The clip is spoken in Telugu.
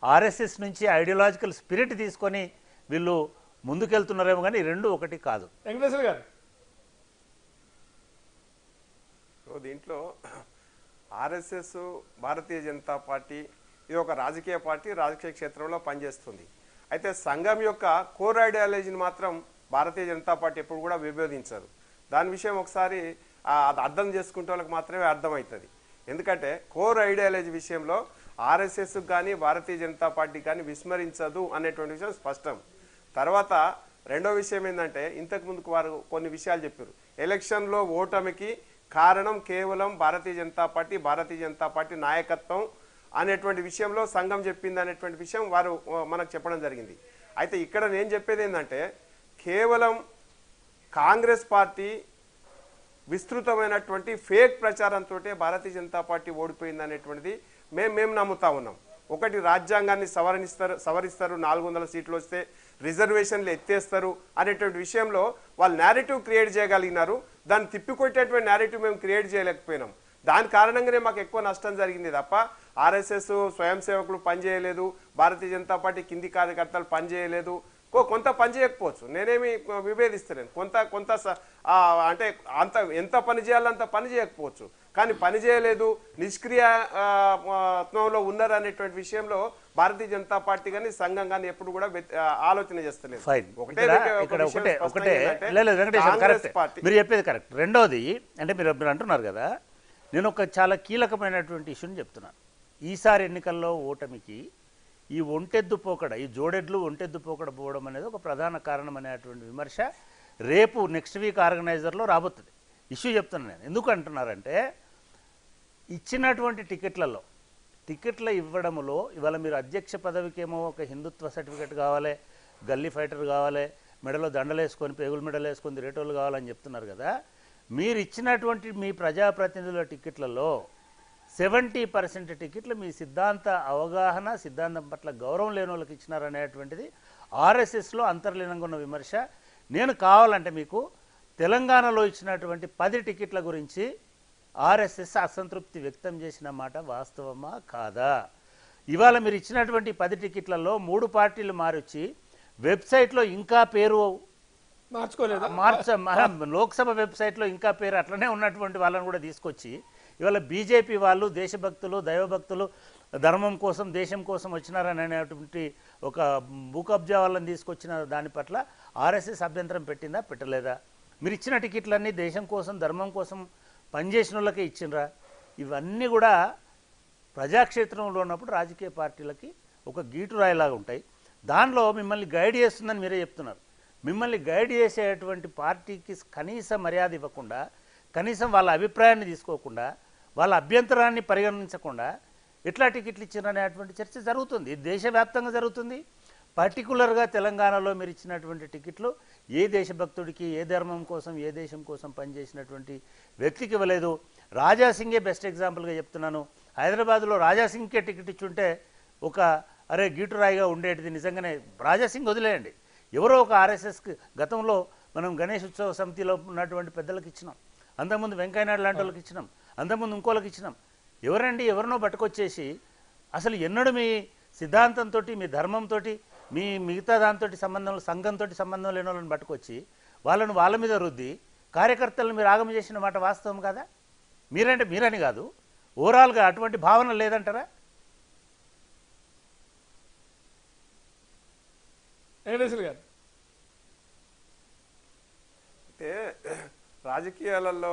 ఆర్ఎస్ఎస్ నుంచి ఐడియాలజికల్ స్పిరిట్ తీసుకొని వీళ్ళు ముందుకెళ్తున్నారేమో కానీ రెండు ఒకటి కాదు. వెంకటేశ్వర గారు దీంట్లో ఆర్ఎస్ఎస్ భారతీయ జనతా పార్టీ ఇది ఒక రాజకీయ పార్టీ, రాజకీయ క్షేత్రంలో పనిచేస్తుంది. అయితే సంఘం యొక్క కోర్ ఐడియాలజీని మాత్రం భారతీయ జనతా పార్టీ ఎప్పుడు కూడా విభేదించరు. దాని విషయం ఒకసారి అర్థం చేసుకుంటే వాళ్ళకి మాత్రమే అర్థమవుతుంది. ఎందుకంటే కోర్ ఐడియాలజీ విషయంలో ఆర్ఎస్ఎస్ కానీ భారతీయ జనతా పార్టీ కానీ విస్మరించదు అనేటువంటి విషయం స్పష్టం. తర్వాత రెండో విషయం ఏంటంటే, ఇంతకు ముందుకు వారు కొన్ని విషయాలు చెప్పారు. ఎలక్షన్లో ఓటమికి కారణం కేవలం భారతీయ జనతా పార్టీ నాయకత్వం అనేటువంటి విషయంలో సంఘం చెప్పింది అనేటువంటి విషయం వారు మనకు చెప్పడం జరిగింది. అయితే ఇక్కడ నేను చెప్పేది ఏంటంటే, కేవలం Congress party విస్తృతమైనటువంటి fake ప్రచారంతో Bharatiya Janata party ఓడిపోయింది అనేటువంటిది మేము నమ్ముతా ఉన్నాం. ఒకటి, రాజ్యాంగాన్ని సవరిస్తారు, 400 సీట్లు వస్తే రిజర్వేషన్లు ఎత్తేస్తారు అనేటువంటి విషయంలో వాళ్ళు నేరేటివ్ క్రియేట్ చేయగలిగినారు. దాన్ని తిప్పికొట్టేటువంటి నేరేటివ్ మేము క్రియేట్ చేయలేకపోయినాం. దాని కారణంగానే మాకు ఎక్కువ నష్టం జరిగింది తప్ప ఆర్ఎస్ఎస్ స్వయం సేవకులు పనిచేయలేదు, భారతీయ జనతా పార్టీ కింది కార్యకర్తలు పనిచేయలేదు. కొంత పని చేయకపోవచ్చు, నేనేమి విభేదిస్తలేను. కొంత అంటే ఎంత పని చేయాలో అంత పని చేయకపోవచ్చు, కానీ పని చేయలేదు, నిష్క్రియాత్వంలో ఉన్నారు అనేటువంటి విషయంలో భారతీయ జనతా పార్టీ కానీ సంఘం కానీ ఎప్పుడు కూడా ఆలోచన చేస్తలేదు. మీరు చెప్పేది కరెక్ట్. రెండోది అంటే మీరు అంటున్నారు కదా, నేను ఒక చాలా కీలకమైనటువంటి ఇష్యూని చెప్తున్నాను. ఈసారి ఎన్నికల్లో ఓటమికి ఈ ఒంటెద్దు పోకడ, ఈ జోడెడ్లు ఒంటెద్దు పోకడ పోవడం అనేది ఒక ప్రధాన కారణం అనేటువంటి విమర్శ రేపు నెక్స్ట్ వీక్ ఆర్గనైజర్లో రాబోతుంది. ఇష్యూ చెప్తున్నాను నేను. ఎందుకు అంటున్నారంటే, ఇచ్చినటువంటి టికెట్ల ఇవ్వడంలో ఇవాళ మీరు అధ్యక్ష పదవికేమో ఒక హిందుత్వ సర్టిఫికేట్ కావాలి, గల్లీ ఫైటర్ కావాలి, మెడలో దండలు వేసుకొని పేగుల మెడలు వేసుకొని తిరేటోళ్ళు కావాలని చెప్తున్నారు కదా. మీరు ఇచ్చినటువంటి మీ ప్రజాప్రతినిధుల టికెట్లలో 70% టికెట్లు మీ సిద్ధాంత అవగాహన, సిద్ధాంతం పట్ల గౌరవం లేని వాళ్ళకి ఇచ్చినారనేటువంటిది ఆర్ఎస్ఎస్లో అంతర్లీనంగా ఉన్న విమర్శ. నేను కావాలంటే మీకు తెలంగాణలో ఇచ్చినటువంటి 10 టికెట్ల గురించి ఆర్ఎస్ఎస్ అసంతృప్తి వ్యక్తం చేసిన మాట వాస్తవమా కాదా? ఇవాళ మీరు ఇచ్చినటువంటి 10 టికెట్లలో 3 పార్టీలు మారొచ్చి వెబ్సైట్లో ఇంకా పేరు లోక్సభ వెబ్సైట్లో ఇంకా పేరు అట్లనే ఉన్నటువంటి వాళ్ళని కూడా తీసుకొచ్చి ఇవాళ బీజేపీ వాళ్ళు దేశభక్తులు, దైవభక్తులు, ధర్మం కోసం, దేశం కోసం వచ్చినారని అనేటువంటి ఒక భూకబ్జా వాళ్ళని తీసుకొచ్చిన దాని పట్ల ఆర్ఎస్ఎస్ అభ్యంతరం పెట్టిందా, పెట్టలేదా? మీరు ఇచ్చిన టికెట్లన్నీ దేశం కోసం, ధర్మం కోసం పనిచేసిన వాళ్ళకే ఇచ్చినరా? ఇవన్నీ కూడా ప్రజాక్షేత్రంలో ఉన్నప్పుడు రాజకీయ పార్టీలకి ఒక గీటురాయిలాగా ఉంటాయి. దానిలో మిమ్మల్ని గైడ్ చేస్తుందని మీరే చెప్తున్నారు. మిమ్మల్ని గైడ్ చేసేటువంటి పార్టీకి కనీస మర్యాద ఇవ్వకుండా, కనీసం వాళ్ళ అభిప్రాయాన్ని తీసుకోకుండా, వాళ్ళ అభ్యంతరాన్ని పరిగణించకుండా ఎట్లా టికెట్లు ఇచ్చిననేటువంటి చర్చ జరుగుతుంది. దేశవ్యాప్తంగా జరుగుతుంది. పర్టికులర్గా తెలంగాణలో మీరు ఇచ్చినటువంటి టికెట్లు ఏ దేశభక్తుడికి, ఏ ధర్మం కోసం, ఏ దేశం కోసం పనిచేసినటువంటి వ్యక్తికి ఇవ్వలేదు. రాజాసింగే బెస్ట్ ఎగ్జాంపుల్గా చెప్తున్నాను. హైదరాబాద్లో రాజాసింగ్కే టికెట్ ఇచ్చుంటే ఒక గీటురాయిగా ఉండేటిది. నిజంగానే రాజాసింగ్ వదిలేయండి, ఎవరో ఒక ఆర్ఎస్ఎస్కి గతంలో మనం గణేష్ ఉత్సవ సమితిలో ఉన్నటువంటి పెద్దలకు ఇచ్చినాం, అంతకుముందు వెంకయ్యనాయుడు లాంటి వాళ్ళకి ఇచ్చినాం, అంతకుముందు ఇంకోళ్ళకి ఇచ్చినాం. ఎవరినో పట్టుకొచ్చేసి అసలు ఎన్నడూ మీ సిద్ధాంతంతో, మీ ధర్మంతో, మీ మిగతా దాంతో సంఘంతో సంబంధం లేని వాళ్ళని పట్టుకొచ్చి వాళ్ళను వాళ్ళ మీద రుద్ది కార్యకర్తలను మీరు ఆగమ చేసిన మాట వాస్తవం కదా? మీరని కాదు, ఓవరాల్గా అటువంటి భావన లేదంటారా? వెంకటేశ్వర గారు అయితే రాజకీయాలలో